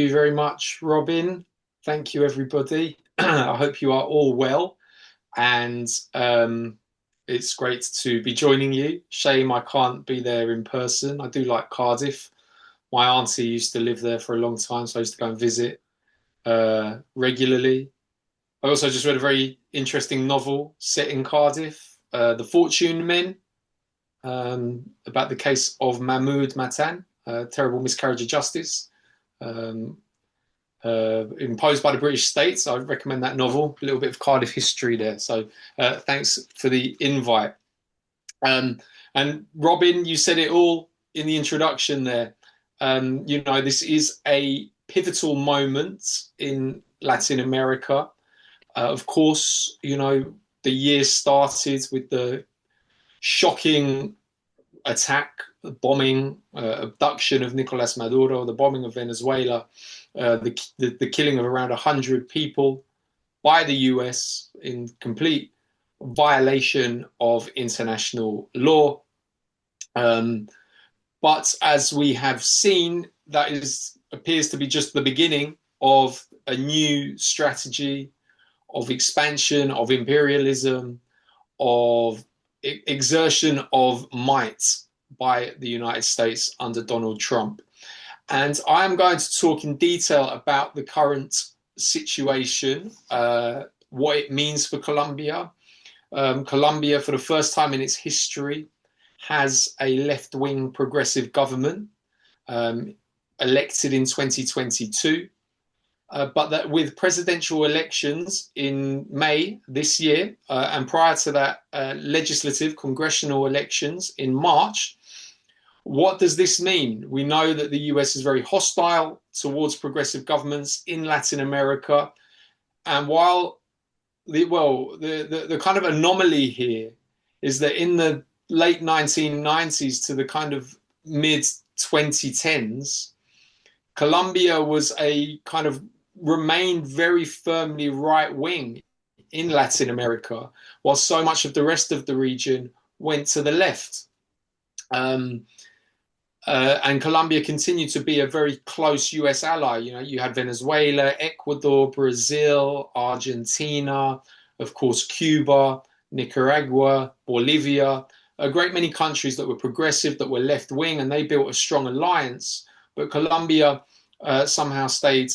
you very much, Robin. Thank you, everybody. I hope you are all well, and it's great to be joining you. Shame I can't be there in person. I do like Cardiff. My auntie used to live there for a long time, so I used to go and visit regularly. I also just read a very interesting novel set in Cardiff, The Fortune Men, about the case of Mahmoud Matan, a terrible miscarriage of justice. Um, Imposed by the British states. I recommend that novel. A little bit of Cardiff history there. So thanks for the invite. Um, and Robin, you said it all in the introduction there. This is a pivotal moment in Latin America. Of course, the year started with the shocking attack, bombing, abduction of Nicolas Maduro, the bombing of Venezuela, the killing of around 100 people by the US in complete violation of international law. But as we have seen, that appears to be just the beginning of a new strategy of expansion, of imperialism, of exertion of might by the United States under Donald Trump. And I am going to talk in detail about the current situation, what it means for Colombia. Colombia, for the first time in its history, has a left-wing progressive government elected in 2022. But that with presidential elections in May this year, and prior to that, legislative congressional elections in March, what does this mean? We know that the US is very hostile towards progressive governments in Latin America. And while the kind of anomaly here is that in the late 1990s to the kind of mid 2010s, Colombia was a kind of remained very firmly right wing in Latin America, while so much of the rest of the region went to the left. And Colombia continued to be a very close US ally. You had Venezuela, Ecuador, Brazil, Argentina, of course, Cuba, Nicaragua, Bolivia, a great many countries that were progressive, that were left wing, and they built a strong alliance. But Colombia somehow stayed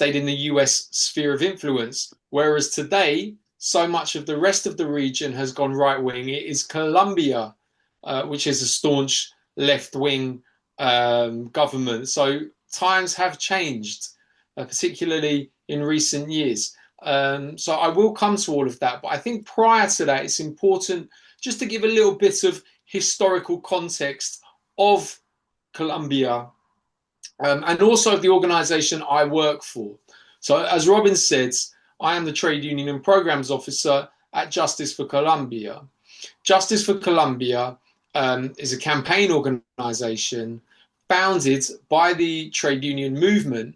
in the US sphere of influence. Whereas today, so much of the rest of the region has gone right wing. It is Colombia, which is a staunch left wing government. So times have changed, particularly in recent years. So I will come to all of that. But I think prior to that, it's important just to give a little bit of historical context of Colombia, and also of the organization I work for. So as Robin said, I am the Trade Union and Programs Officer at Justice for Colombia. Justice for Colombia is a campaign organization founded by the trade union movement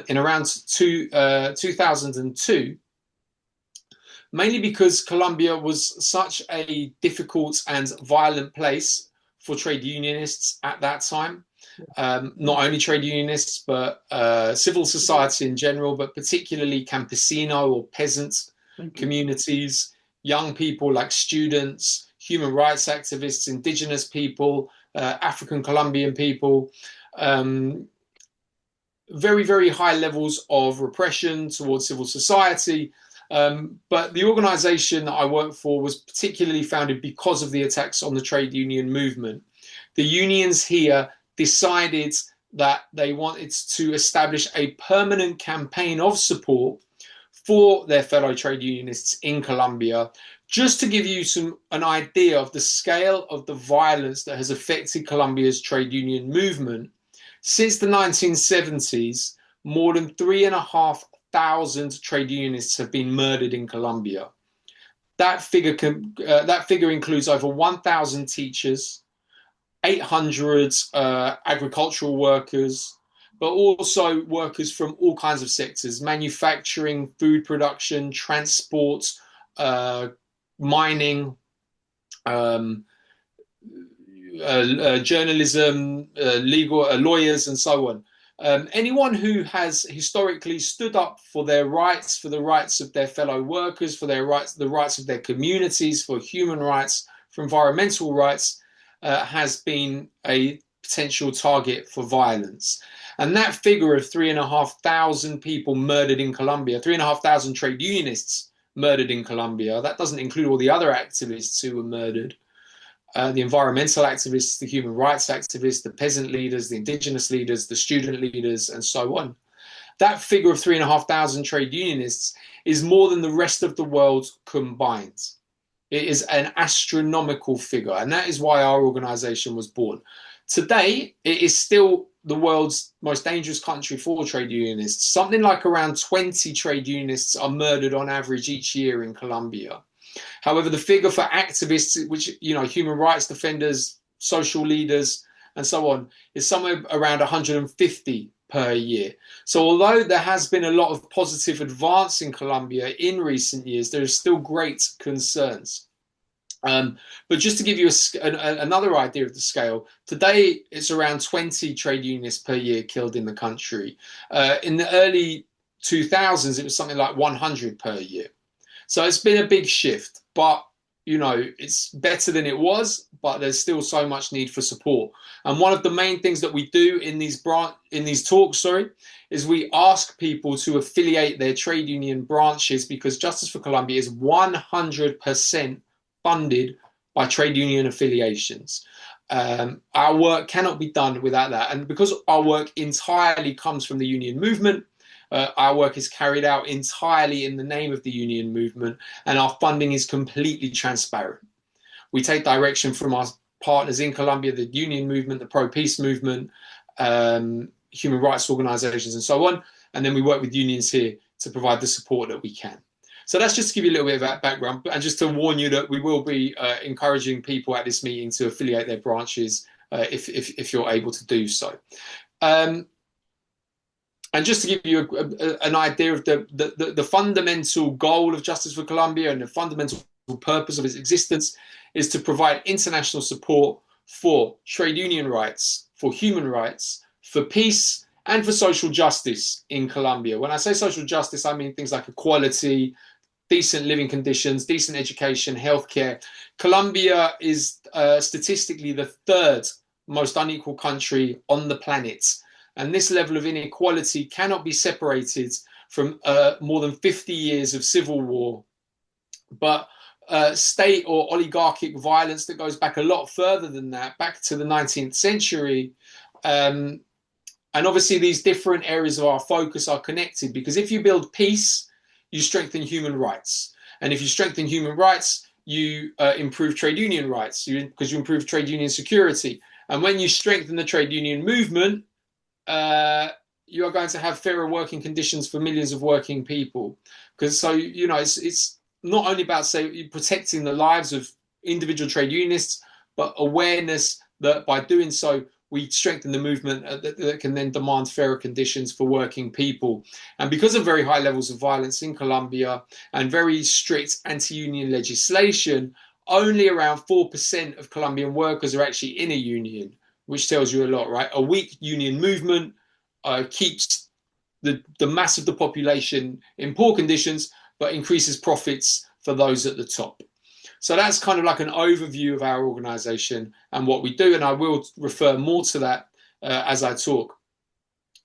in around 2002, mainly because Colombia was such a difficult and violent place for trade unionists at that time. Not only trade unionists, but civil society in general, but particularly campesino or peasant communities, young people like students, human rights activists, indigenous people, African Colombian people. Very, very high levels of repression towards civil society. But the organization that I work for was particularly founded because of the attacks on the trade union movement. The unions here decided that they wanted to establish a permanent campaign of support for their fellow trade unionists in Colombia, just to give you an idea of the scale of the violence that has affected Colombia's trade union movement. Since the 1970s, more than 3,500 trade unionists have been murdered in Colombia. That figure includes over 1,000 teachers, 800 agricultural workers, but also workers from all kinds of sectors: manufacturing, food production, transport, mining, journalism, legal lawyers, and so on. Anyone who has historically stood up for their rights, for the rights of their fellow workers, for their rights, the rights of their communities, for human rights, for environmental rights, has been a potential target for violence. And that figure of 3,500 people murdered in Colombia, 3,500 trade unionists murdered in Colombia, that doesn't include all the other activists who were murdered. The environmental activists, the human rights activists, the peasant leaders, the indigenous leaders, the student leaders, and so on. That figure of 3,500 trade unionists is more than the rest of the world combined. It is an astronomical figure, and that is why our organization was born. Today, it is still the world's most dangerous country for trade unionists. Something like around 20 trade unionists are murdered on average each year in Colombia. However, the figure for activists, which, you know, human rights defenders, social leaders, and so on, is somewhere around 150 per year. So although there has been a lot of positive advance in Colombia in recent years, there is still great concerns. But just to give you another idea of the scale, today it's around 20 trade unionists per year killed in the country. In the early 2000s, it was something like 100 per year. So it's been a big shift, but you know, it's better than it was, but there's still so much need for support. And one of the main things that we do in these talks, is we ask people to affiliate their trade union branches, because Justice for Colombia is 100% funded by trade union affiliations. Our work cannot be done without that. And because our work entirely comes from the union movement, our work is carried out entirely in the name of the union movement, and our funding is completely transparent. We take direction from our partners in Colombia, the union movement, the pro-peace movement, human rights organizations, and so on. And then we work with unions here to provide the support that we can. So that's just to give you a little bit of that background, and just to warn you that we will be encouraging people at this meeting to affiliate their branches if you're able to do so. And just to give you an idea of the fundamental goal of Justice for Colombia and the fundamental purpose of its existence is to provide international support for trade union rights, for human rights, for peace, and for social justice in Colombia. When I say social justice, I mean things like equality, decent living conditions, decent education, healthcare. Colombia is statistically the third most unequal country on the planet. And this level of inequality cannot be separated from more than 50 years of civil war, but state or oligarchic violence that goes back a lot further than that, back to the 19th century. And obviously these different areas of our focus are connected, because if you build peace, you strengthen human rights. And if you strengthen human rights, you improve trade union rights, because you improve trade union security. And when you strengthen the trade union movement, you are going to have fairer working conditions for millions of working people. Because so, you know, it's not only about, say, protecting the lives of individual trade unionists, but awareness that by doing so, we strengthen the movement that can then demand fairer conditions for working people. And because of very high levels of violence in Colombia and very strict anti-union legislation, only around 4% of Colombian workers are actually in a union, which tells you a lot, right? A weak union movement keeps the mass of the population in poor conditions, but increases profits for those at the top. So that's kind of like an overview of our organization and what we do. And I will refer more to that as I talk.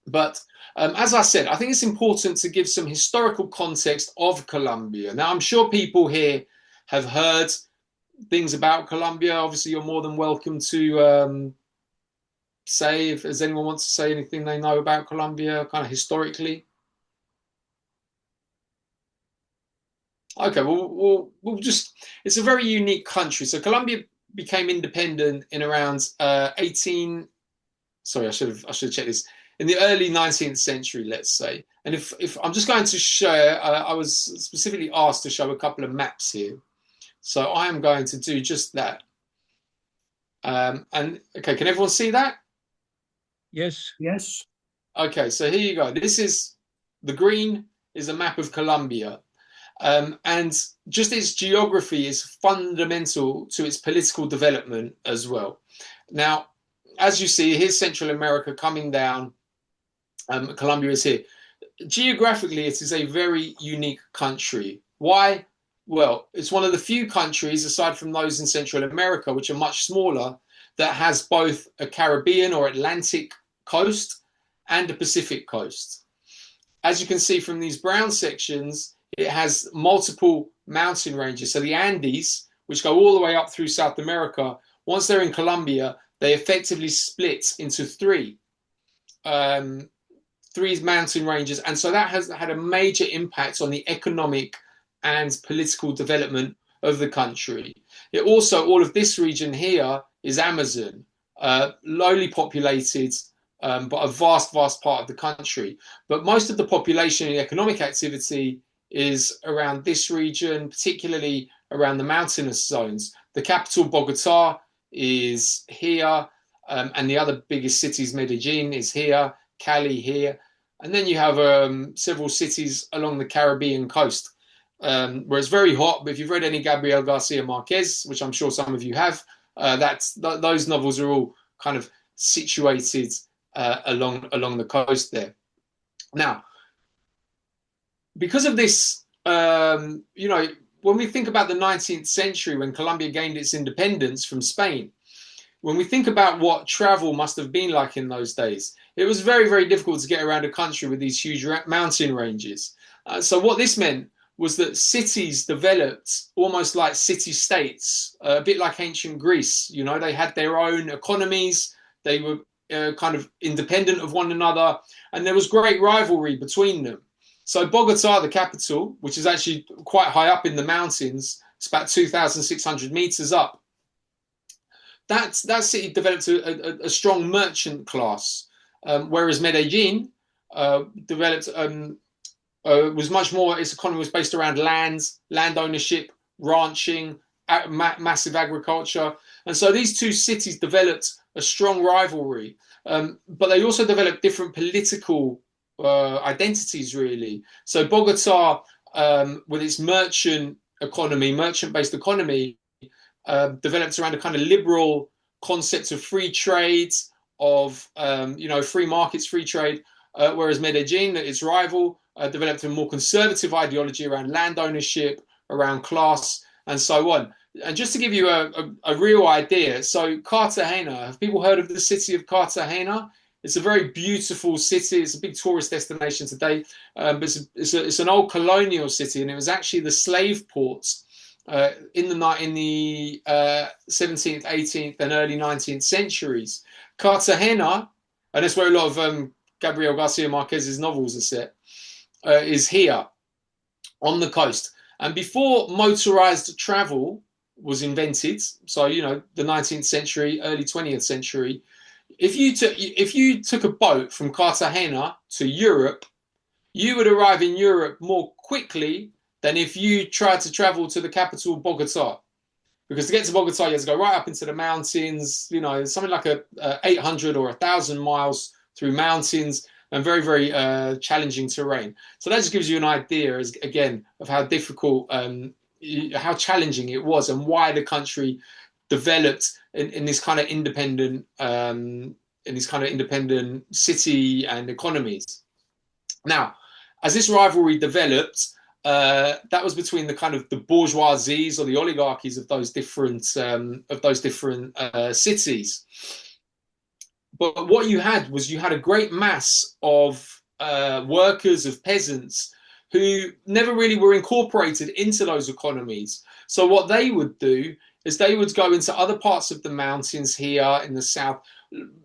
But as I said, I think it's important to give some historical context of Colombia. Now, I'm sure people here have heard things about Colombia. Obviously, you're more than welcome to say, if does anyone wants to say anything they know about Colombia, kind of historically. Okay, we'll just, it's a very unique country. So Colombia became independent in around 18, sorry, I should have checked this, in the early 19th century, let's say. And if I'm just going to share, I was specifically asked to show a couple of maps here. So I am going to do just that. And okay, can everyone see that? Yes. Yes. Okay, so here you go. This is, the green is a map of Colombia. And just its geography is fundamental to its political development as well. Now, as you see, here's Central America coming down Colombia is here. Geographically, it is a very unique country. Why? Well, it's one of the few countries, aside from those in Central America, which are much smaller, that has both a Caribbean or Atlantic coast and a Pacific coast. As you can see from these brown sections, it has multiple mountain ranges. So the Andes, which go all the way up through South America, once they're in Colombia, they effectively split into um, three mountain ranges. And so that has had a major impact on the economic and political development of the country. It also, all of this region here is Amazon, lowly populated, but a vast, vast part of the country. But most of the population and economic activity is around this region, particularly around the mountainous zones. The capital, Bogota, is here, and the other biggest cities, Medellin is here, Cali here. And then you have several cities along the Caribbean coast, where it's very hot. But if you've read any Gabriel Garcia Marquez, which I'm sure some of you have, those novels are all kind of situated along the coast there. Now, because of this, when we think about the 19th century, when Colombia gained its independence from Spain, when we think about what travel must have been like in those days, it was very, very difficult to get around a country with these huge mountain ranges. So what this meant was that cities developed almost like city-states, a bit like ancient Greece. You know, they had their own economies. They were kind of independent of one another, and there was great rivalry between them. So Bogota, the capital, which is actually quite high up in the mountains, it's about 2,600 meters up. That city developed a strong merchant class, whereas Medellin developed was much more. Its economy was based around land ownership, ranching, massive agriculture, and so these two cities developed a strong rivalry. But they also developed different political identities, really. So Bogota, with its merchant-based economy, developed around a kind of liberal concept of free trade, of free markets, free trade, whereas Medellin, its rival, developed a more conservative ideology around land ownership, around class, and so on. And just to give you a real idea, so Cartagena, have people heard of the city of Cartagena? It's a very beautiful city. It's a big tourist destination today, but it's an old colonial city, and it was actually the slave port in the 17th, 18th, and early 19th centuries. Cartagena, and that's where a lot of Gabriel Garcia Marquez's novels are set, is here on the coast. And before motorized travel was invented, so the 19th century, early 20th century, if you took a boat from Cartagena to Europe, you would arrive in Europe more quickly than if you tried to travel to the capital, Bogota. Because to get to Bogota, you have to go right up into the mountains, something like 800 or 1,000 miles through mountains and very, very challenging terrain. So that just gives you an idea, again, of how difficult, how challenging it was, and why the country developed in this kind of independent, city and economies. Now, as this rivalry developed, that was between the kind of the bourgeoisies or the oligarchies of those different cities. But what you had a great mass of workers, of peasants, who never really were incorporated into those economies. So what they would do is they would go into other parts of the mountains here in the south,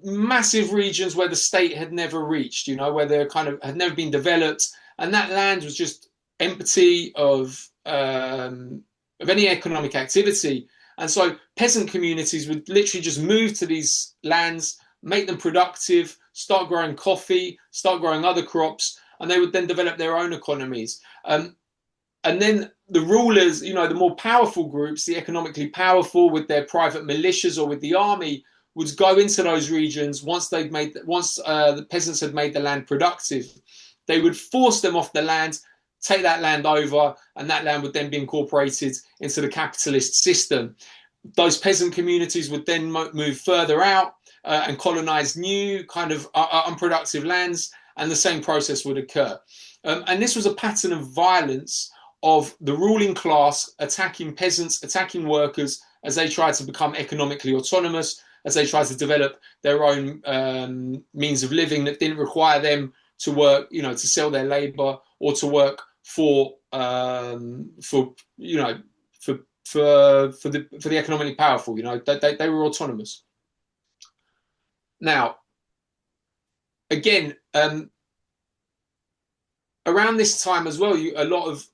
massive regions where the state had never reached, where they kind of had never been developed, and that land was just empty of any economic activity. And so peasant communities would literally just move to these lands, make them productive, start growing coffee, start growing other crops, and they would then develop their own economies. And then the rulers, the more powerful groups, the economically powerful with their private militias or with the army, would go into those regions once the peasants had made the land productive. They would force them off the land, take that land over, and that land would then be incorporated into the capitalist system. Those peasant communities would then move further out and colonize new kind of unproductive lands, and the same process would occur. And this was a pattern of violence of the ruling class attacking peasants, attacking workers as they tried to become economically autonomous, as they tried to develop their own means of living that didn't require them to work, to sell their labor or to work for the economically powerful. They were autonomous. Now, again, around this time as well, a lot of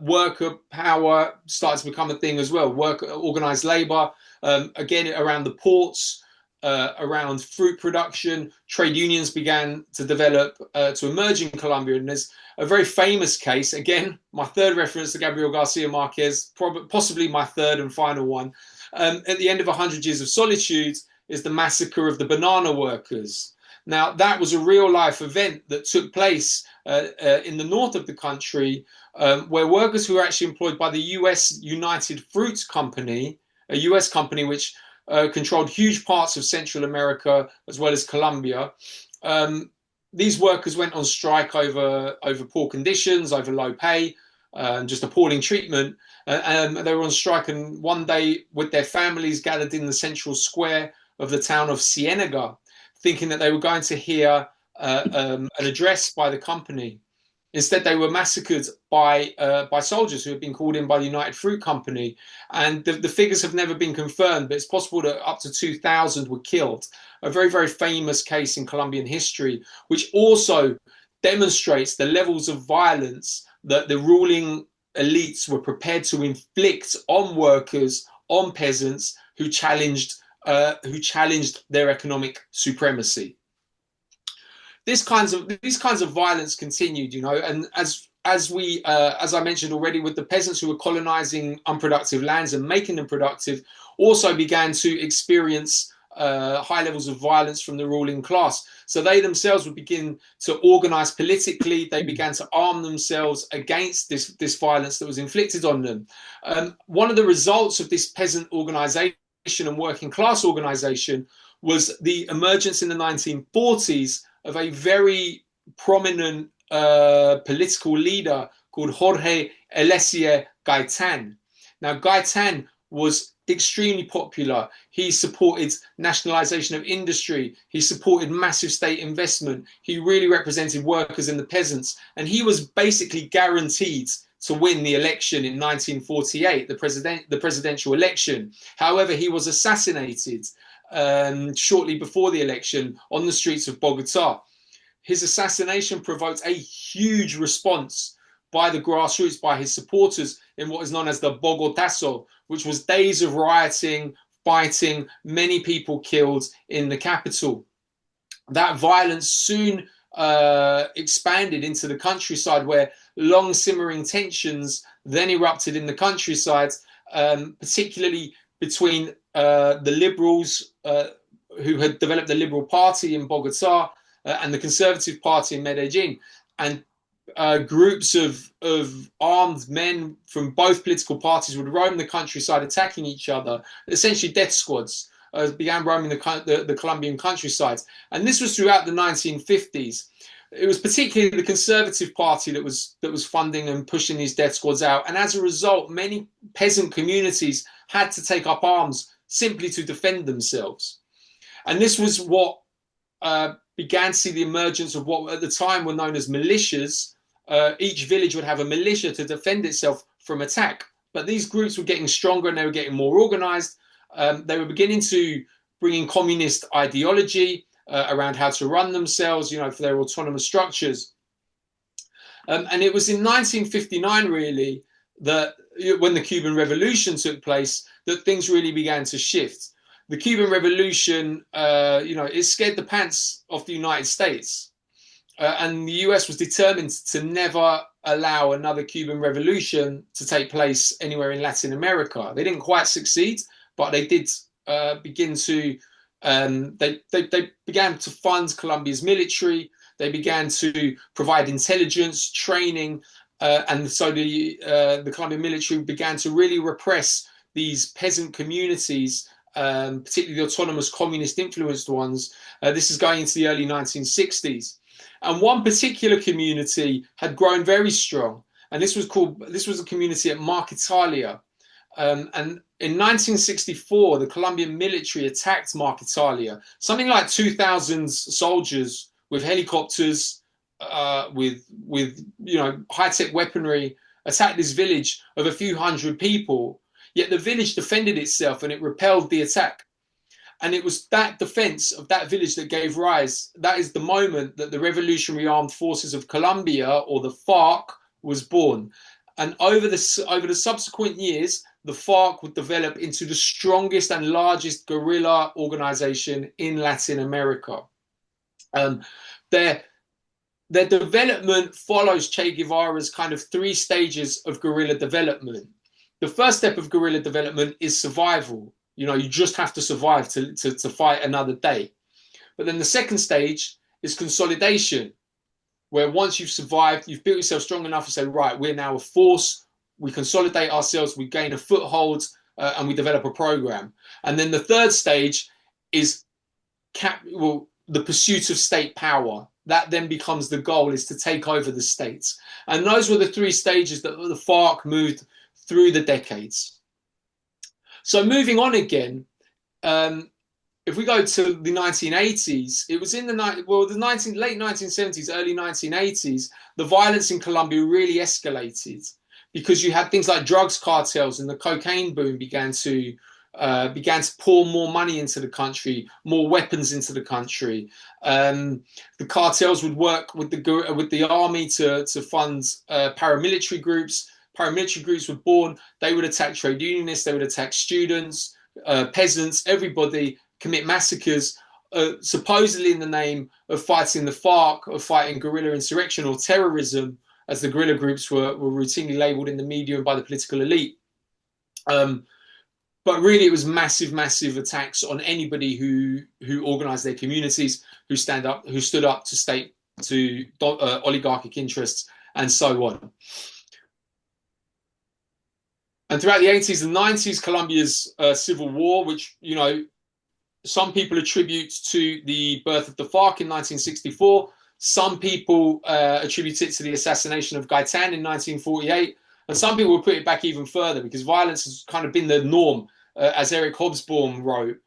worker power started to become a thing as well. Organized labor, again around the ports, around fruit production, trade unions began to develop, to emerge in Colombia. And there's a very famous case, again, my third reference to Gabriel Garcia Marquez, possibly my third and final one. At the end of 100 Years of Solitude is the massacre of the banana workers. Now, that was a real life event that took place in the north of the country, where workers who were actually employed by the US United Fruit Company, a US company which controlled huge parts of Central America as well as Colombia. These workers went on strike over poor conditions, over low pay, just appalling treatment. They were on strike, and one day with their families gathered in the central square of the town of Cienega, thinking that they were going to hear an address by the company. Instead, they were massacred by soldiers who had been called in by the United Fruit Company. And the figures have never been confirmed, but it's possible that up to 2,000 were killed. A very, very famous case in Colombian history, which also demonstrates the levels of violence that the ruling elites were prepared to inflict on workers, on peasants who challenged their economic supremacy. These kinds of violence continued, and as I mentioned already, with the peasants who were colonizing unproductive lands and making them productive, also began to experience high levels of violence from the ruling class. So they themselves would begin to organize politically. They began to arm themselves against this violence that was inflicted on them. One of the results of this peasant organization and working class organization was the emergence in the 1940s of a very prominent political leader called Jorge Eliezer Gaitan. Now, Gaitan was extremely popular. He supported nationalization of industry. He supported massive state investment. He really represented workers and the peasants. And he was basically guaranteed to win the election in 1948, the presidential election. However, he was assassinated shortly before the election on the streets of Bogota. His assassination provoked a huge response by the grassroots, by his supporters, in what is known as the Bogotazo, which was days of rioting, fighting, many people killed in the capital. That violence soon expanded into the countryside, where long simmering tensions then erupted in the countryside, particularly between the liberals who had developed the Liberal Party in Bogota and the Conservative Party in Medellin. And groups of armed men from both political parties would roam the countryside attacking each other, essentially death squads. Began roaming the Colombian countryside. And this was throughout the 1950s. It was particularly the Conservative Party that was funding and pushing these death squads out. And as a result, many peasant communities had to take up arms simply to defend themselves. And this was what began to see the emergence of what at the time were known as militias. Each village would have a militia to defend itself from attack. But these groups were getting stronger and they were getting more organized. They were beginning to bring in communist ideology around how to run themselves, for their autonomous structures. And it was in 1959, really, that when the Cuban Revolution took place, that things really began to shift. The Cuban Revolution, it scared the pants off the United States. And the US was determined to never allow another Cuban Revolution to take place anywhere in Latin America. They didn't quite succeed, but they did begin to, they began to fund Colombia's military. They began to provide intelligence, training, and so the Colombian military began to really repress these peasant communities, particularly the autonomous communist influenced ones. This is going into the early 1960s. And one particular community had grown very strong, and this was a community at Marketalia. And in 1964, the Colombian military attacked Marketalia. Something like 2,000 soldiers with helicopters, with high-tech weaponry, attacked this village of a few hundred people. Yet the village defended itself and it repelled the attack. And it was that defense of that village that gave rise. That is the moment that the Revolutionary Armed Forces of Colombia, or the FARC, was born. And over the subsequent years, the FARC would develop into the strongest and largest guerrilla organization in Latin America. Their development follows Che Guevara's kind of three stages of guerrilla development. The first step of guerrilla development is survival. You just have to survive to fight another day. But then the second stage is consolidation, where once you've survived, you've built yourself strong enough to say, right, we're now a force, we consolidate ourselves, we gain a foothold, and we develop a program. And then the third stage is the pursuit of state power. That then becomes the goal, is to take over the states. And those were the three stages that the FARC moved through the decades. So moving on again, if we go to the 1980s, it was in the late 1970s, early 1980s, the violence in Colombia really escalated because you had things like drugs cartels, and the cocaine boom began to pour more money into the country, more weapons into the country. The cartels would work with the army to fund paramilitary groups. Paramilitary groups were born. They would attack trade unionists. They would attack students, peasants, everybody, commit massacres, supposedly in the name of fighting the FARC, of fighting guerrilla insurrection or terrorism, as the guerrilla groups were routinely labeled in the media and by the political elite. But really, it was massive attacks on anybody who organized their communities, who stood up to oligarchic interests, and so on. And throughout the 80s and 90s, Colombia's civil war, which, some people attribute to the birth of the FARC in 1964. Some people attribute it to the assassination of Gaitan in 1948. And some people will put it back even further, because violence has kind of been the norm. As Eric Hobsbawm wrote,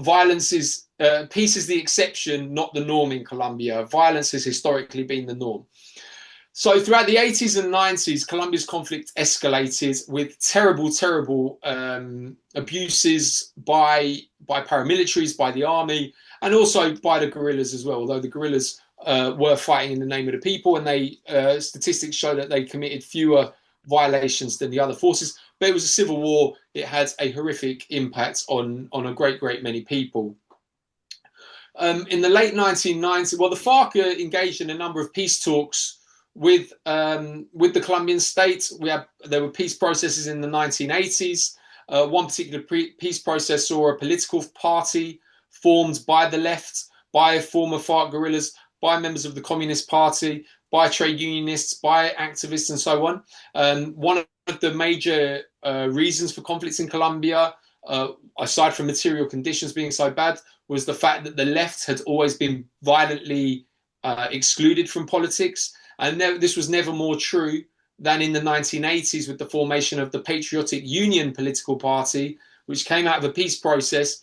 violence is, peace is the exception, not the norm in Colombia. Violence has historically been the norm. So throughout the 80s and 90s, Colombia's conflict escalated with terrible abuses by paramilitaries, by the army, and also by the guerrillas as well, although the guerrillas were fighting in the name of the people, and statistics show that they committed fewer violations than the other forces. But it was a civil war. It had a horrific impact on a great many people. In the late 1990s, the FARC engaged in a number of peace talks with the Colombian state. There were peace processes in the 1980s. One particular peace process saw a political party formed by the left, by former FARC guerrillas, by members of the Communist Party, by trade unionists, by activists, and so on. One of the major reasons for conflicts in Colombia, aside from material conditions being so bad, was the fact that the left had always been violently excluded from politics. And this was never more true than in the 1980s with the formation of the Patriotic Union political party, which came out of a peace process,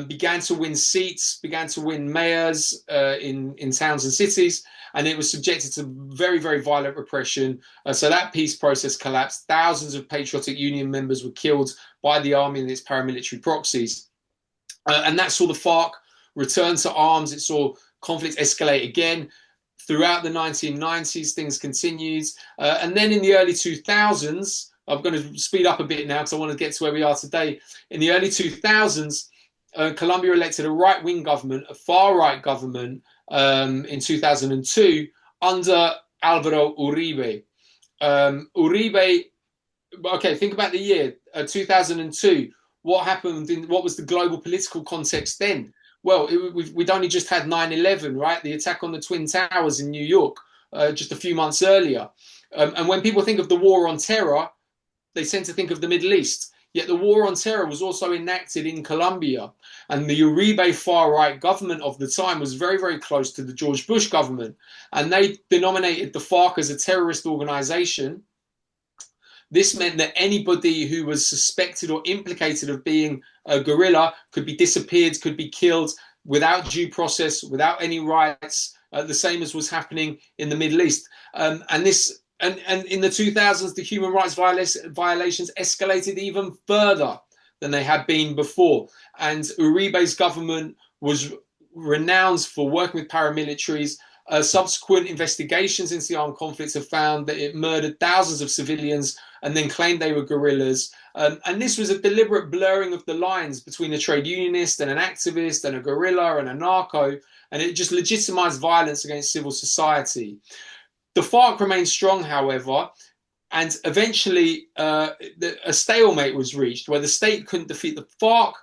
began to win seats, began to win mayors in towns and cities, and it was subjected to very violent repression. So that peace process collapsed. Thousands of Patriotic Union members were killed by the army and its paramilitary proxies. And that saw the FARC return to arms. It saw conflict escalate again. Throughout the 1990s, things continued. And then in the early 2000s, I'm going to speed up a bit now because I want to get to where we are today. In the early 2000s, Colombia elected a right-wing government, a far-right government, in 2002 under Álvaro Uribe. Uribe, okay, think about the year 2002. What happened? What was the global political context then? Well, we'd only just had 9/11, right? The attack on the Twin Towers in New York just a few months earlier. And when people think of the war on terror, they tend to think of the Middle East. Yet the war on terror was also enacted in Colombia. And the Uribe far-right government of the time was very, very close to the George Bush government. And they denominated the FARC as a terrorist organization. This meant that anybody who was suspected or implicated of being a guerrilla could be disappeared, could be killed without due process, without any rights, the same as was happening in the Middle East. And in the 2000s, the human rights violations escalated even further than they had been before. And Uribe's government was renowned for working with paramilitaries. Subsequent investigations into the armed conflicts have found that it murdered thousands of civilians and then claimed they were guerrillas. And this was a deliberate blurring of the lines between a trade unionist and an activist and a guerrilla and a narco, and it just legitimized violence against civil society. The FARC remained strong, however, and eventually a stalemate was reached where the state couldn't defeat the FARC,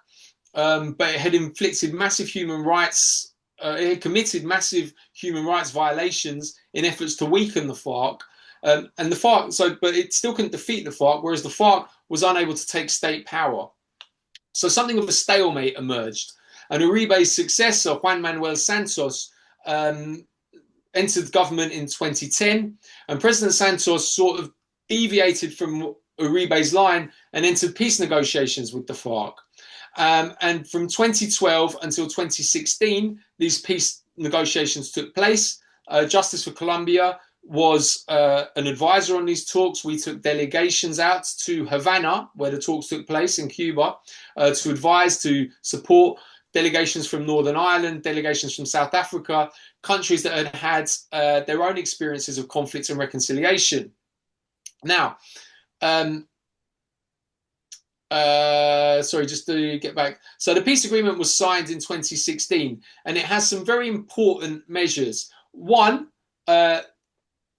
but it had inflicted massive human rights. It had committed massive human rights violations in efforts to weaken the FARC. And the FARC, but it still couldn't defeat the FARC, whereas the FARC was unable to take state power. So something of a stalemate emerged. And Uribe's successor, Juan Manuel Santos, entered government in 2010. And President Santos sort of deviated from Uribe's line and entered peace negotiations with the FARC. And from 2012 until 2016, these peace negotiations took place. Justice for Colombia was an advisor on these talks. We took delegations out to Havana, where the talks took place in Cuba, to advise, to support delegations from Northern Ireland, delegations from South Africa, countries that had had their own experiences of conflict and reconciliation. Now, sorry, just to get back. So the peace agreement was signed in 2016, and it has some very important measures. One,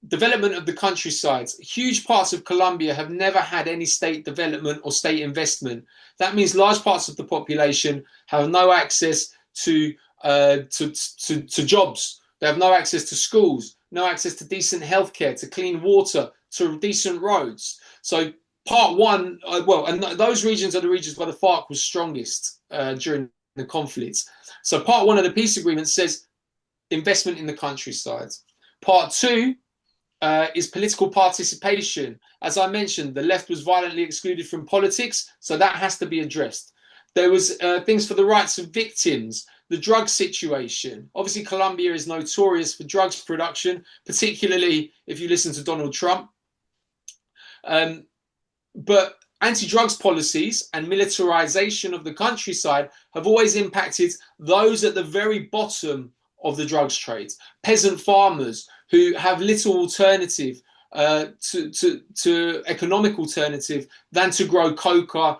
development of the countryside. Huge parts of Colombia have never had any state development or state investment. That means large parts of the population have no access to jobs. They have no access to schools, no access to decent healthcare, to clean water, to decent roads. So part one, and those regions are the regions where the FARC was strongest during the conflict. So part one of the peace agreement says investment in the countryside. Part two is political participation. As I mentioned, the left was violently excluded from politics, so that has to be addressed. There was things for the rights of victims, the drug situation. Obviously, Colombia is notorious for drugs production, particularly if you listen to Donald Trump. But anti-drugs policies and militarization of the countryside have always impacted those at the very bottom of the drugs trade, peasant farmers who have little alternative to economic alternative than to grow coca,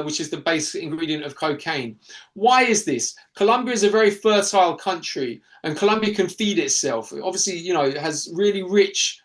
which is the basic ingredient of cocaine. Why is this? Colombia is a very fertile country, and Colombia can feed itself. Obviously, it has really rich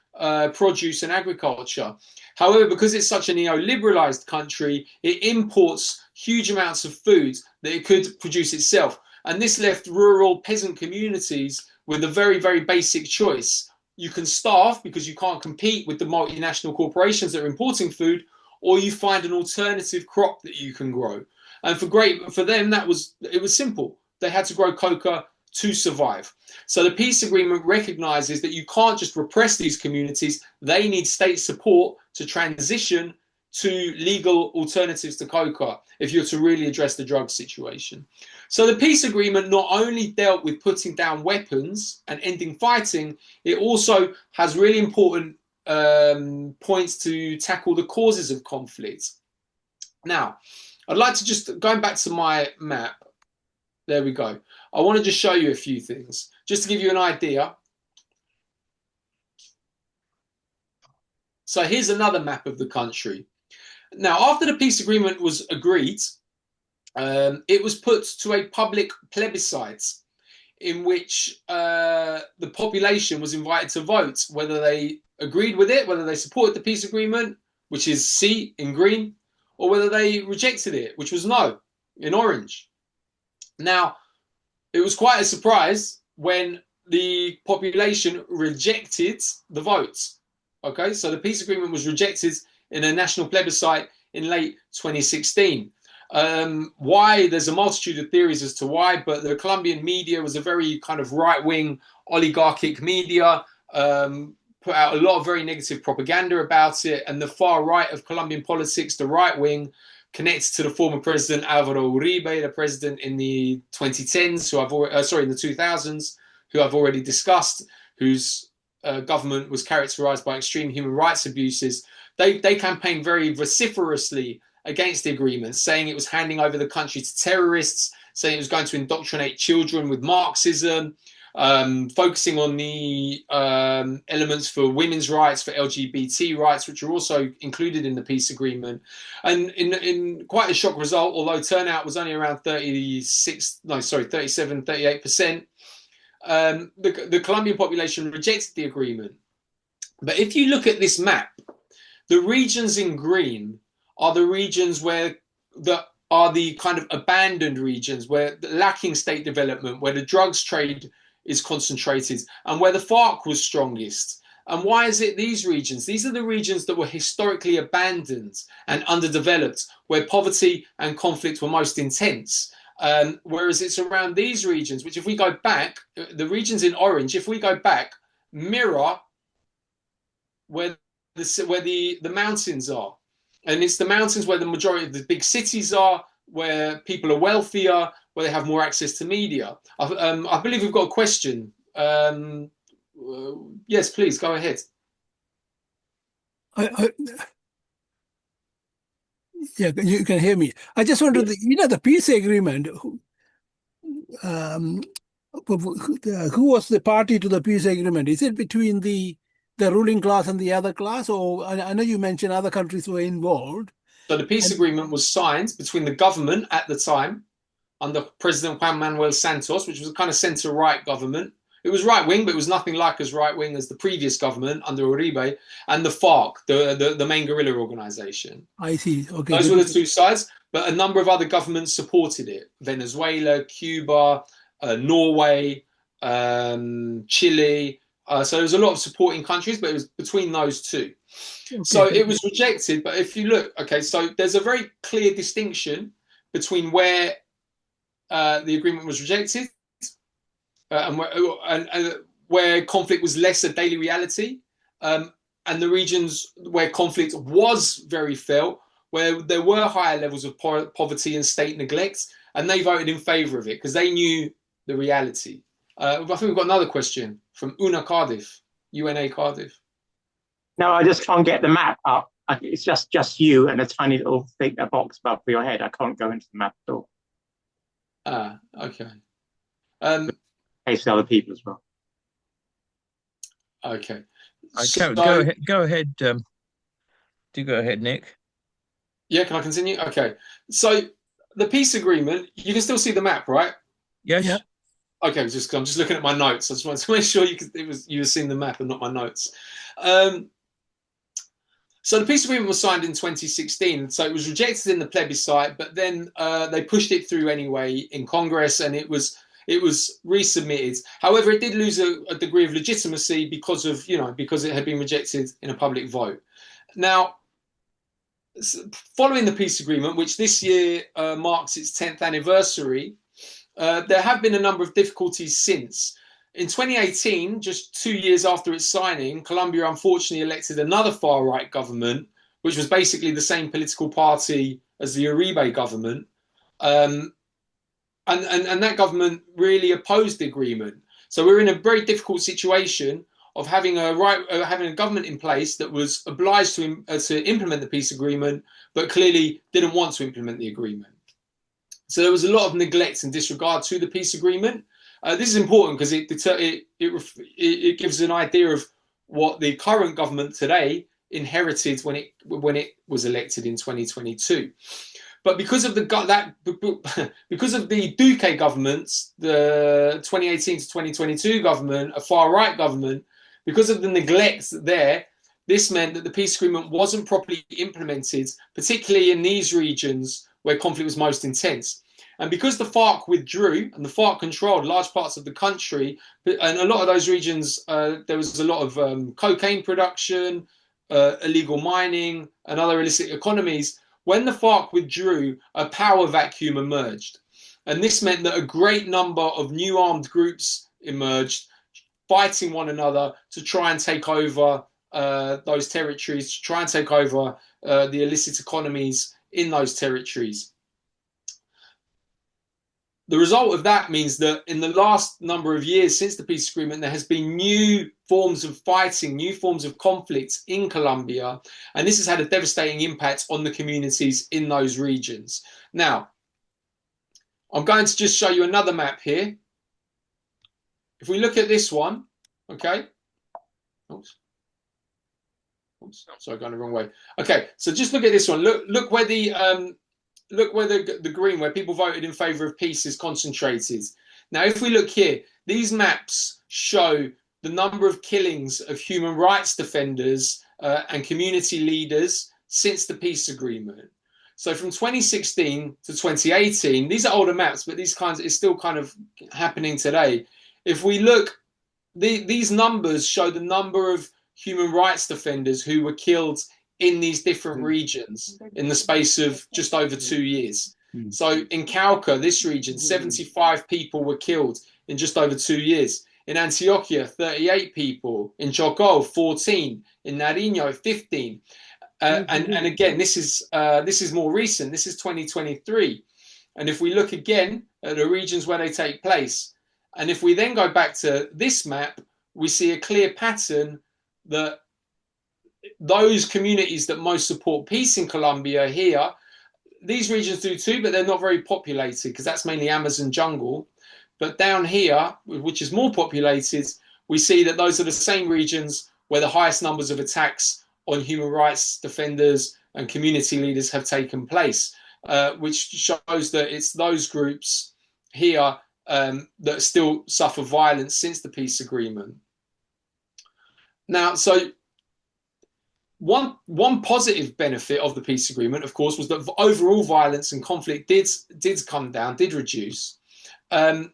produce and agriculture. However, because it's such a neoliberalized country, it imports huge amounts of food that it could produce itself. And this left rural peasant communities with a very, very basic choice. You can starve because you can't compete with the multinational corporations that are importing food, or you find an alternative crop that you can grow. And for them, it was simple. They had to grow coca to survive. So the peace agreement recognizes that you can't just repress these communities. They need state support to transition to legal alternatives to coca if you're to really address the drug situation. So the peace agreement not only dealt with putting down weapons and ending fighting, it also has really important points to tackle the causes of conflict. Now, I'd like to just, going back to my map, there we go. I want to just show you a few things, just to give you an idea. So here's another map of the country. Now, after the peace agreement was agreed, it was put to a public plebiscite in which the population was invited to vote whether they agreed with it, whether they supported the peace agreement, which is C in green, or whether they rejected it, which was no in orange. Now, it was quite a surprise when the population rejected the vote. Okay, so the peace agreement was rejected in a national plebiscite in late 2016. Why? There's a multitude of theories as to why, but the Colombian media was a very kind of right-wing oligarchic media, put out a lot of very negative propaganda about it, and the far right of Colombian politics, the right wing, connected to the former president Alvaro Uribe, the president in the 2010s, in the 2000s, who I've already discussed, whose government was characterized by extreme human rights abuses. They campaigned very vociferously against the agreement, saying it was handing over the country to terrorists, saying it was going to indoctrinate children with Marxism, focusing on the elements for women's rights, for LGBT rights, which are also included in the peace agreement. And in quite a shock result, although turnout was only around 37, 38%, the Colombian population rejected the agreement. But if you look at this map, the regions in green are the regions where are the kind of abandoned regions, where lacking state development, where the drugs trade is concentrated, and where the FARC was strongest. And why is it these regions? These are the regions that were historically abandoned and underdeveloped, where poverty and conflict were most intense. Whereas it's around these regions, which if we go back, the regions in orange, if we go back, mirror where the mountains are. And it's the mountains where the majority of the big cities are, where people are wealthier, where they have more access to media. I believe we've got a question. Yes, please, go ahead. Yeah, you can hear me. I just wondered, the peace agreement, who was the party to the peace agreement? Is it between the ruling class and the other class? Or I know you mentioned other countries were involved. So the peace agreement was signed between the government at the time, under President Juan Manuel Santos, which was a kind of centre-right government. It was right-wing, but it was nothing like as right-wing as the previous government under Uribe, and the FARC, the main guerrilla organization. I see. Okay. Those were the two sides, but a number of other governments supported it. Venezuela, Cuba, Norway, Chile. So there was a lot of supporting countries, but it was between those two. Okay. So it was rejected, but if you look, okay, so there's a very clear distinction between where the agreement was rejected and where conflict was less a daily reality, and the regions where conflict was very felt, where there were higher levels of poverty and state neglect, and they voted in favour of it because they knew the reality. I think we've got another question from Una Cardiff, UNA Cardiff. No, I just can't get the map up. It's just you and a tiny little thing, a box above your head. I can't go into the map at all. Okay. In case other people as well. Okay. Go ahead. Do go ahead, Nick. Yeah, can I continue? Okay. So the peace agreement, you can still see the map, right? Yes. Yeah. Okay, I'm just looking at my notes. I just wanted to make sure you were seeing the map and not my notes. So the peace agreement was signed in 2016. So it was rejected in the plebiscite, but then they pushed it through anyway in Congress, and it was resubmitted. However, it did lose a degree of legitimacy because it had been rejected in a public vote. Now, following the peace agreement, which this year marks its 10th anniversary, there have been a number of difficulties since. In 2018, just 2 years after its signing, Colombia unfortunately elected another far-right government, which was basically the same political party as the Uribe government. And that government really opposed the agreement. So we're in a very difficult situation of having a government in place that was obliged to implement the peace agreement, but clearly didn't want to implement the agreement. So there was a lot of neglect and disregard to the peace agreement. This is important because it gives an idea of what the current government today inherited when it was elected in 2022. But because of the Duque governments, the 2018 to 2022 government, a far-right government, because of the neglect there, this meant that the peace agreement wasn't properly implemented, particularly in these regions where conflict was most intense. And because the FARC withdrew and the FARC controlled large parts of the country, and a lot of those regions, there was a lot of cocaine production, illegal mining, and other illicit economies. when the FARC withdrew, a power vacuum emerged. And this meant that a great number of new armed groups emerged, fighting one another to try and take over those territories, to try and take over the illicit economies in those territories. The result of that means that in the last number of years since the peace agreement, there has been new forms of fighting, new forms of conflict in Colombia, and this has had a devastating impact on the communities in those regions. Now, I'm going to just show you another map here. If we look at this one, okay. Oops. Oops, sorry, going the wrong way. Okay, so just look at this one. Look where the green, where people voted in favour of peace, is concentrated. Now, if we look here, these maps show the number of killings of human rights defenders and community leaders since the peace agreement. So from 2016 to 2018, these are older maps, but it's still kind of happening today. If we look, these numbers show the number of human rights defenders who were killed in these different regions in the space of just over 2 years. So in Cauca, this region, 75 people were killed in just over 2 years. In Antioquia, 38 people. In Chocó, 14. In Nariño, 15. And again, this is more recent. This is 2023. And if we look again at the regions where they take place, and if we then go back to this map, we see a clear pattern that those communities that most support peace in Colombia here, these regions do too, but they're not very populated because that's mainly Amazon jungle. But down here, which is more populated, we see that those are the same regions where the highest numbers of attacks on human rights defenders and community leaders have taken place, which shows that it's those groups here that still suffer violence since the peace agreement. Now, so one positive benefit of the peace agreement, of course, was that overall violence and conflict did come down, did reduce. And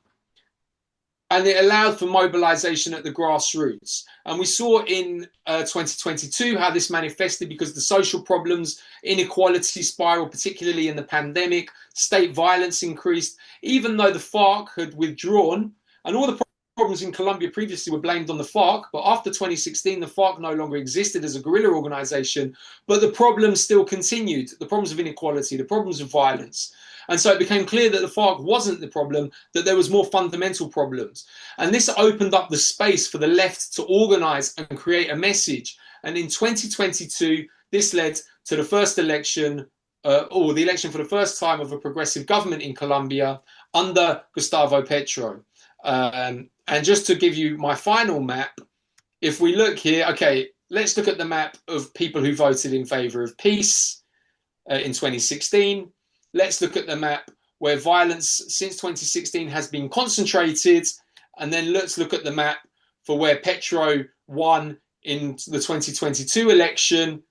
it allowed for mobilization at the grassroots. And we saw in 2022 how this manifested because the social problems, inequality spiral, particularly in the pandemic, state violence increased, even though the FARC had withdrawn, and all the problems in Colombia previously were blamed on the FARC, but after 2016, the FARC no longer existed as a guerrilla organization, but the problems still continued, the problems of inequality, the problems of violence. And so it became clear that the FARC wasn't the problem, that there was more fundamental problems. And this opened up the space for the left to organize and create a message. And in 2022, this led to the first election, or the election for the first time of a progressive government in Colombia under Gustavo Petro. And just to give you my final map, if we look here, okay, let's look at the map of people who voted in favor of peace in 2016. Let's look at the map where violence since 2016 has been concentrated. And then let's look at the map for where Petro won in the 2022 election.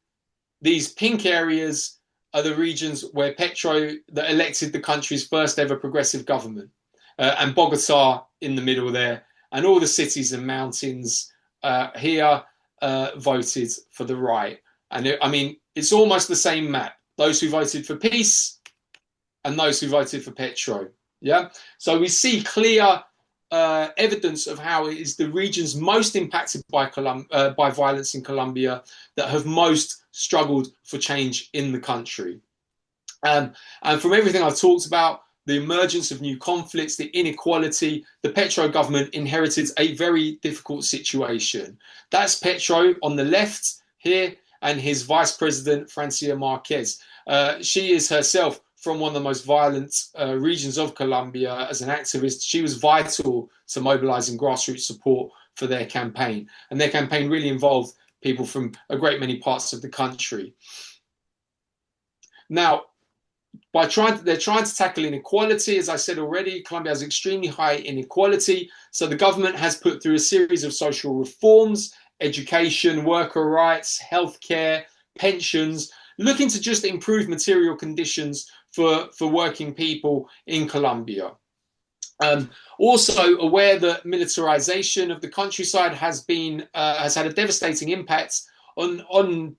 These pink areas are the regions where Petro that elected the country's first ever progressive government. And Bogota in the middle there. And all the cities and mountains here voted for the right. And I mean, it's almost the same map. Those who voted for peace and those who voted for Petro. Yeah. So we see clear evidence of how it is the regions most impacted by violence in Colombia that have most struggled for change in the country. And from everything I've talked about, the emergence of new conflicts, the inequality, the Petro government inherited a very difficult situation. That's Petro on the left here and his vice president, Francia Marquez. She is herself from one of the most violent regions of Colombia. As an activist, she was vital to mobilizing grassroots support for their campaign. And their campaign really involved people from a great many parts of the country. Now, they're trying to tackle inequality. As I said already, Colombia has extremely high inequality. So the government has put through a series of social reforms, education, worker rights, healthcare, pensions, looking to just improve material conditions for working people in Colombia. Also aware that militarization of the countryside has had a devastating impact on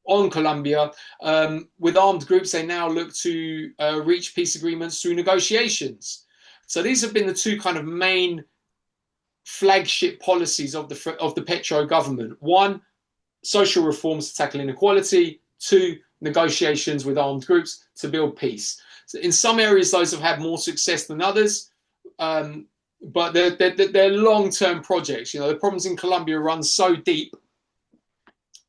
on Colombia. With armed groups, they now look to reach peace agreements through negotiations. So these have been the two kind of main flagship policies of the Petro government. One, social reforms to tackle inequality. Two, negotiations with armed groups to build peace. So in some areas, those have had more success than others, but they're long-term projects. You know, the problems in Colombia run so deep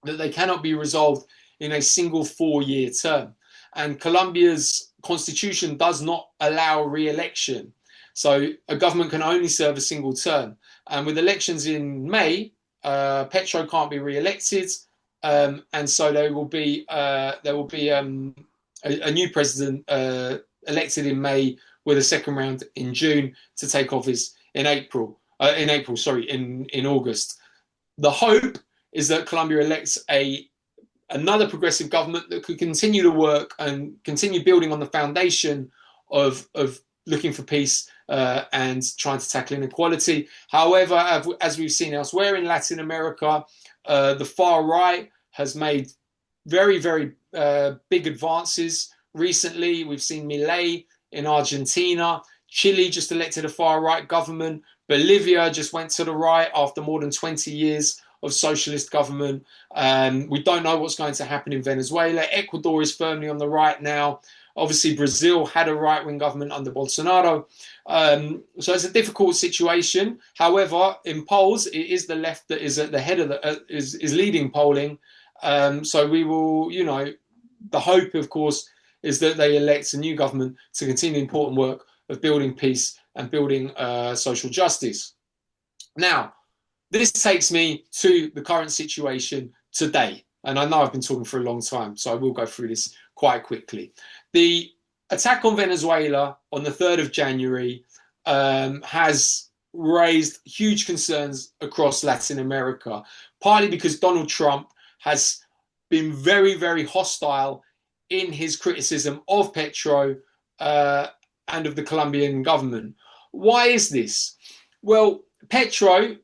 that they cannot be resolved in a single 4-year term. And Colombia's constitution does not allow re-election. So a government can only serve a single term. And with elections in May, Petro can't be re-elected. And so there will be a new president elected in May, with a second round in June to take office in August. The hope is that Colombia elects another progressive government that could continue to work and continue building on the foundation of looking for peace and trying to tackle inequality. However, as we've seen elsewhere in Latin America, the far right has made very, very big advances recently. We've seen Milei in Argentina. Chile just elected a far right government. Bolivia just went to the right after more than 20 years of socialist government. We don't know what's going to happen in Venezuela. Ecuador is firmly on the right now. Obviously, Brazil had a right-wing government under Bolsonaro. So it's a difficult situation. However, in polls, it is the left that is at the head of is leading polling. So we will, the hope, of course, is that they elect a new government to continue the important work of building peace and building social justice. Now, this takes me to the current situation today. And I know I've been talking for a long time, so I will go through this quite quickly. The attack on Venezuela on the 3rd of January has raised huge concerns across Latin America, partly because Donald Trump has been very, very hostile in his criticism of Petro and of the Colombian government. Why is this? Well, Petro,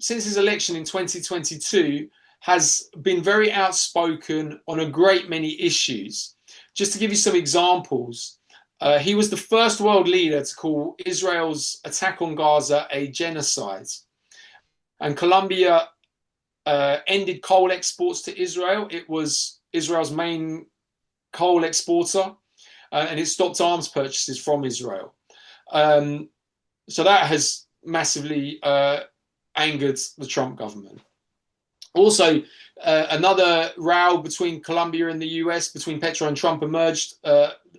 since his election in 2022, has been very outspoken on a great many issues. Just to give you some examples, he was the first world leader to call Israel's attack on Gaza a genocide. And Colombia ended coal exports to Israel. It was Israel's main coal exporter, and it stopped arms purchases from Israel. So that has massively angered the Trump government. Also, another row between Colombia and the US, between Petro and Trump, emerged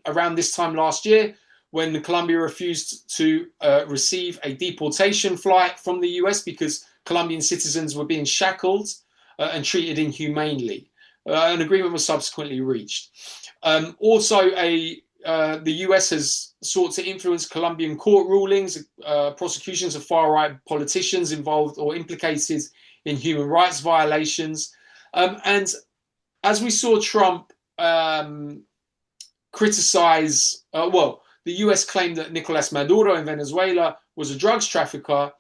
around this time last year, when Colombia refused to receive a deportation flight from the US because Colombian citizens were being shackled and treated inhumanely. An agreement was subsequently reached. Also, the US has sought to influence Colombian court rulings, prosecutions of far-right politicians involved or implicated in human rights violations. And as we saw Trump criticize, the US claimed that Nicolas Maduro in Venezuela was a drugs trafficker.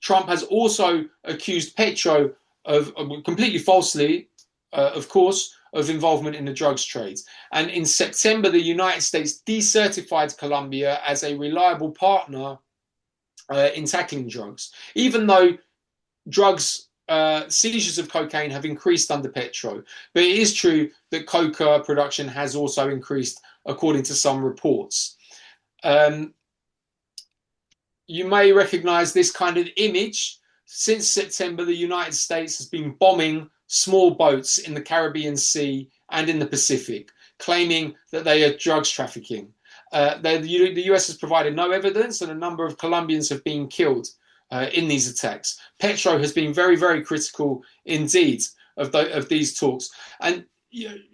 Trump has also accused Petro of, completely falsely, of course, of involvement in the drugs trade. And in September, the United States decertified Colombia as a reliable partner in tackling drugs, even though seizures of cocaine have increased under Petro. But it is true that coca production has also increased, according to some reports. You may recognize this kind of image. Since September, the United States has been bombing small boats in the Caribbean Sea and in the Pacific, claiming that they are drugs trafficking. The US has provided no evidence, and a number of Colombians have been killed in these attacks. Petro has been very, very critical indeed of these talks. And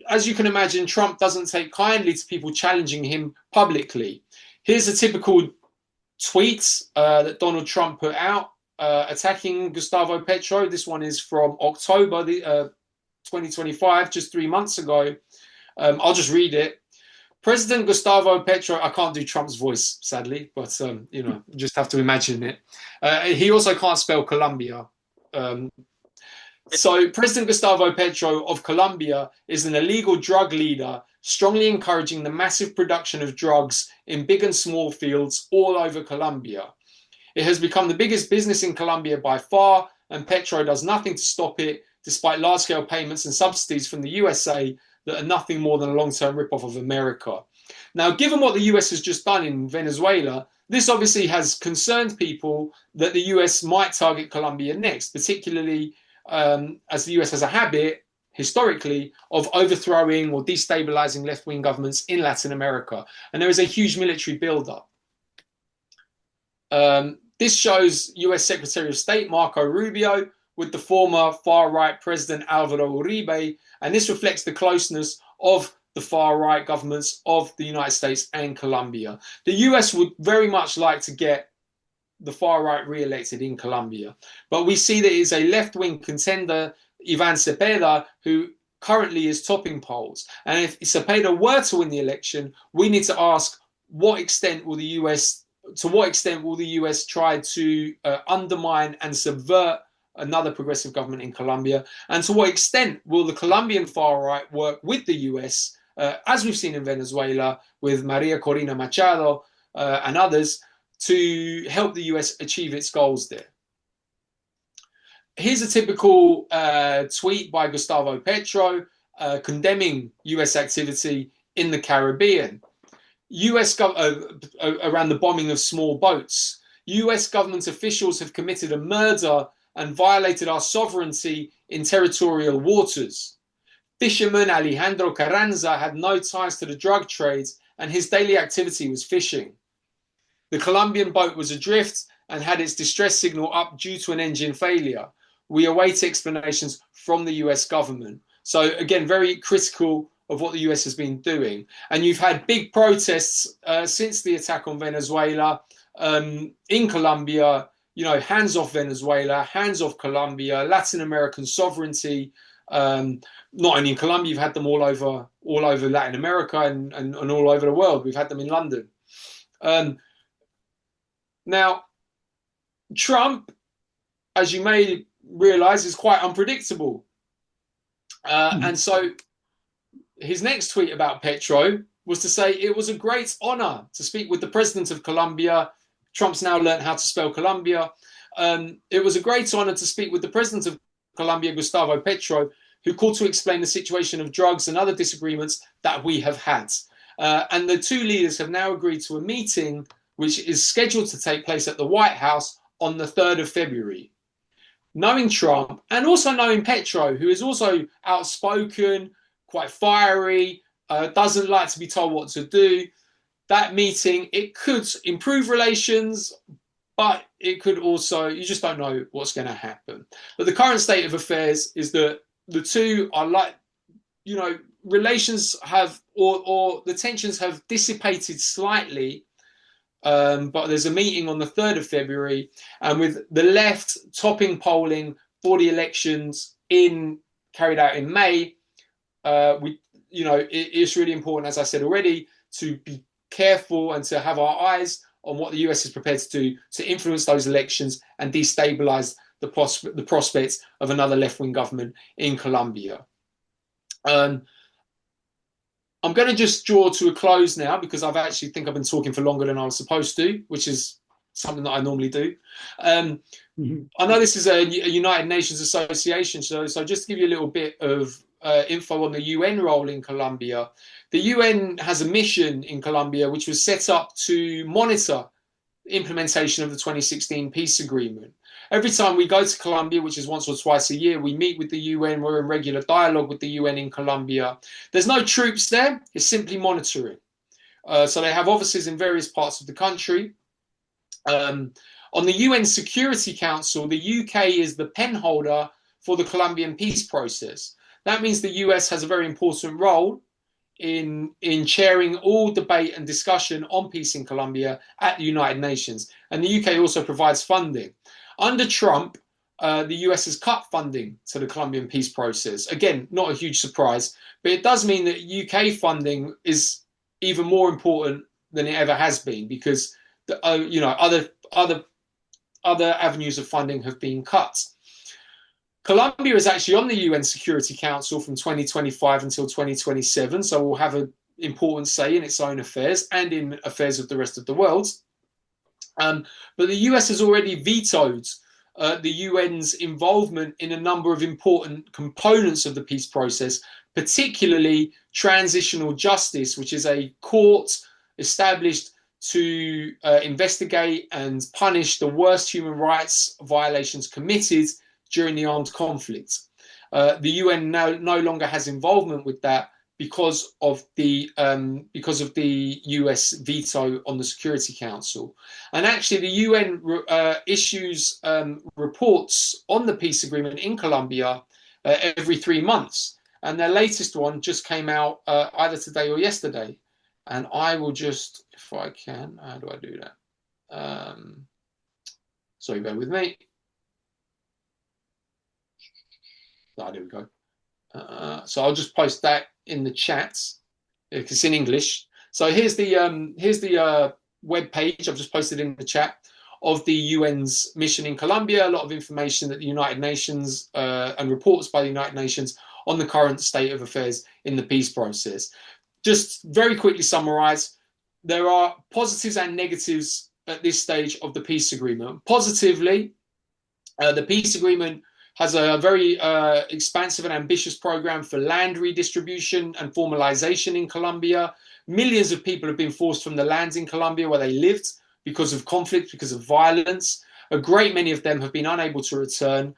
as you can imagine, Trump doesn't take kindly to people challenging him publicly. Here's a typical tweet that Donald Trump put out attacking Gustavo Petro. This one is from October 2025, just 3 months ago. I'll just read it. President Gustavo Petro, I can't do Trump's voice, sadly, but just have to imagine it. He also can't spell Colombia. So President Gustavo Petro of Colombia is an illegal drug leader, strongly encouraging the massive production of drugs in big and small fields all over Colombia. It has become the biggest business in Colombia by far, and Petro does nothing to stop it, despite large-scale payments and subsidies from the USA that are nothing more than a long-term rip-off of America. Now, given what the US has just done in Venezuela, this obviously has concerned people that the US might target Colombia next, particularly as the US has a habit, historically, of overthrowing or destabilizing left-wing governments in Latin America. And there is a huge military buildup. This shows US Secretary of State Marco Rubio with the former far-right President Alvaro Uribe, and this reflects the closeness of the far-right governments of the United States and Colombia. The US would very much like to get the far-right re-elected in Colombia, but we see that it is a left-wing contender, Ivan Cepeda, who currently is topping polls. And if Cepeda were to win the election, we need to ask to what extent will the US try to undermine and subvert another progressive government in Colombia? And to what extent will the Colombian far-right work with the US, as we've seen in Venezuela with Maria Corina Machado and others, to help the US achieve its goals there? Here's a typical tweet by Gustavo Petro condemning US activity in the Caribbean. Around the bombing of small boats. US government officials have committed a murder and violated our sovereignty in territorial waters. Fisherman Alejandro Carranza had no ties to the drug trade, and his daily activity was fishing. The Colombian boat was adrift and had its distress signal up due to an engine failure. We await explanations from the US government. So again, very critical of what the US has been doing. And you've had big protests since the attack on Venezuela in Colombia, you know, hands off Venezuela, hands off Colombia, Latin American sovereignty. Not only in Colombia, you've had them all over Latin America and all over the world. We've had them in London. Now, Trump, as you may realize, is quite unpredictable. And so his next tweet about Petro was to say it was a great honor to speak with the president of Colombia. Trump's now learned how to spell Colombia. It was a great honor to speak with the president of Colombia, Gustavo Petro, who called to explain the situation of drugs and other disagreements that we have had. And the two leaders have now agreed to a meeting which is scheduled to take place at the White House on the 3rd of February. Knowing Trump and also knowing Petro, who is also outspoken, quite fiery, doesn't like to be told what to do, that meeting, it could improve relations, but it could also, you just don't know what's going to happen. But the current state of affairs is that the two are like, you know, relations have, or the tensions have dissipated slightly, but there's a meeting on the 3rd of February, and with the left topping polling for the elections carried out in May, it's really important, as I said already, to be careful and to have our eyes on what the US is prepared to do to influence those elections and destabilize the prospects of another left-wing government in Colombia. I'm going to just draw to a close now because I've actually think I've been talking for longer than I was supposed to, which is something that I normally do. I know this is a United Nations association, so just to give you a little bit of info on the UN role in Colombia. The UN has a mission in Colombia which was set up to monitor the implementation of the 2016 peace agreement. Every time we go to Colombia, which is once or twice a year, we meet with the UN. We're in regular dialogue with the UN in Colombia. There's no troops there. It's simply monitoring. So they have offices in various parts of the country. On the UN Security Council, the UK is the pen holder for the Colombian peace process. That means the US has a very important role in chairing all debate and discussion on peace in Colombia at the United Nations. And the UK also provides funding. Under Trump, the US has cut funding to the Colombian peace process. Again, not a huge surprise, but it does mean that UK funding is even more important than it ever has been because other avenues of funding have been cut. Colombia is actually on the UN Security Council from 2025 until 2027, so we'll have an important say in its own affairs and in affairs of the rest of the world. But the US has already vetoed the UN's involvement in a number of important components of the peace process, particularly transitional justice, which is a court established to investigate and punish the worst human rights violations committed during the armed conflict. The UN no longer has involvement with that because of the US veto on the Security Council. And actually, the UN issues reports on the peace agreement in Colombia every 3 months. And their latest one just came out either today or yesterday. And I will just, if I can, how do I do that? Sorry, bear with me. Oh, there we go. So I'll just post that in the chat. It's in English. So here's the web page I've just posted in the chat of the UN's mission in Colombia. A lot of information that the United Nations and reports by the United Nations on the current state of affairs in the peace process. Just very quickly summarize, there are positives and negatives at this stage of the peace agreement. Positively, the peace agreement has a very expansive and ambitious program for land redistribution and formalization in Colombia. Millions of people have been forced from the lands in Colombia where they lived because of conflict, because of violence. A great many of them have been unable to return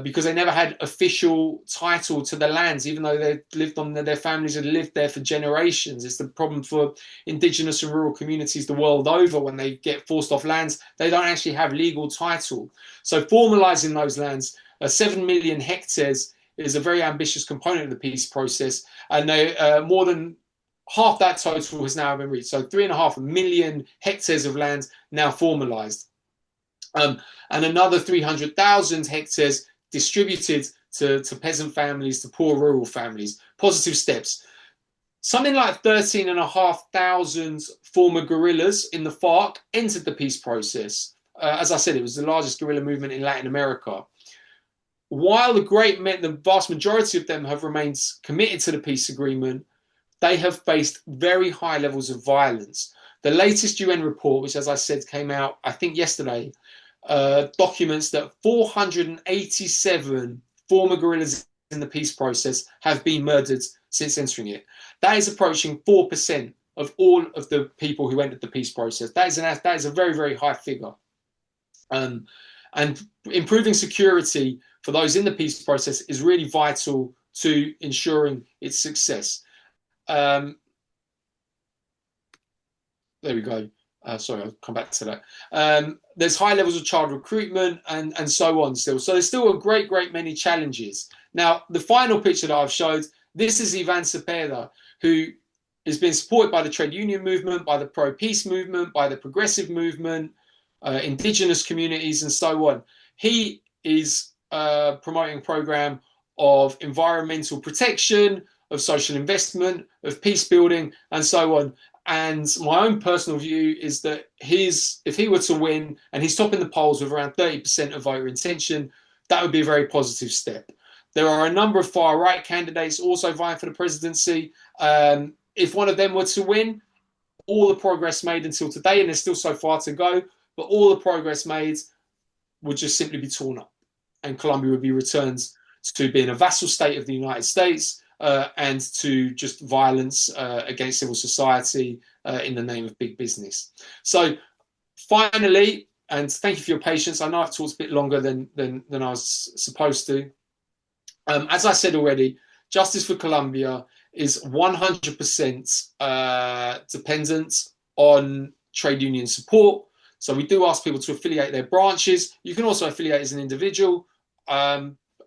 because they never had official title to the lands, even though they lived on their families had lived there for generations. It's the problem for indigenous and rural communities the world over. When they get forced off lands, they don't actually have legal title. So formalizing those lands, 7 million hectares, is a very ambitious component of the peace process, and more than half that total has now been reached. So 3.5 million hectares of land now formalized. And another 300,000 hectares distributed to peasant families, to poor rural families. Positive steps. Something like 13,500 former guerrillas in the FARC entered the peace process. As I said, it was the largest guerrilla movement in Latin America. While the vast majority of them have remained committed to the peace agreement, they have faced very high levels of violence. The latest UN report, which, as I said, came out, I think, yesterday, documents that 487 former guerrillas in the peace process have been murdered since entering it. That is approaching 4% of all of the people who entered the peace process. That is a very, very high figure. And improving security for those in the peace process is really vital to ensuring its success. There we go. Sorry, I'll come back to that. There's high levels of child recruitment and so on still. So there's still a great many challenges. Now, the final picture that I've showed, this is Ivan Cepeda, who is being supported by the trade union movement, by the pro-peace movement, by the progressive movement, indigenous communities, and so on. He is promoting a program of environmental protection, of social investment, of peace building, and so on. And my own personal view is that if he were to win, and he's topping the polls with around 30% of voter intention, that would be a very positive step. There are a number of far-right candidates also vying for the presidency. If one of them were to win, all the progress made until today, and there's still so far to go, but all the progress made would just simply be torn up, and Colombia would be returned to being a vassal state of the United States, and to just violence against civil society in the name of big business. So finally, and thank you for your patience. I know I've talked a bit longer than I was supposed to. As I said already, Justice for Colombia is 100% dependent on trade union support. So we do ask people to affiliate their branches. You can also affiliate as an individual.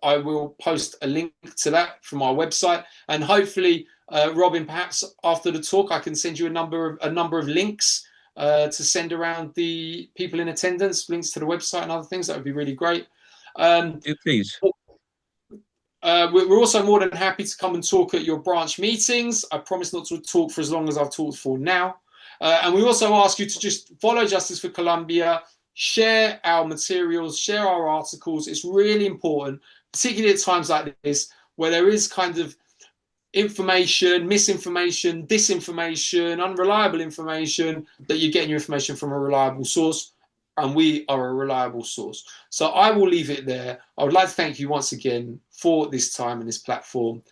I will post a link to that from our website, and hopefully, Robin, perhaps after the talk, I can send you a number of links to send around the people in attendance, links to the website and other things. That would be really great. Do please. We're also more than happy to come and talk at your branch meetings. I promise not to talk for as long as I've talked for now. And we also ask you to just follow Justice for Colombia, share our materials, share our articles. It's really important particularly at times like this, where there is kind of information, misinformation, disinformation, unreliable information, that you're getting your information from a reliable source, and we are a reliable source. So I will leave it there. I would like to thank you once again for this time and this platform,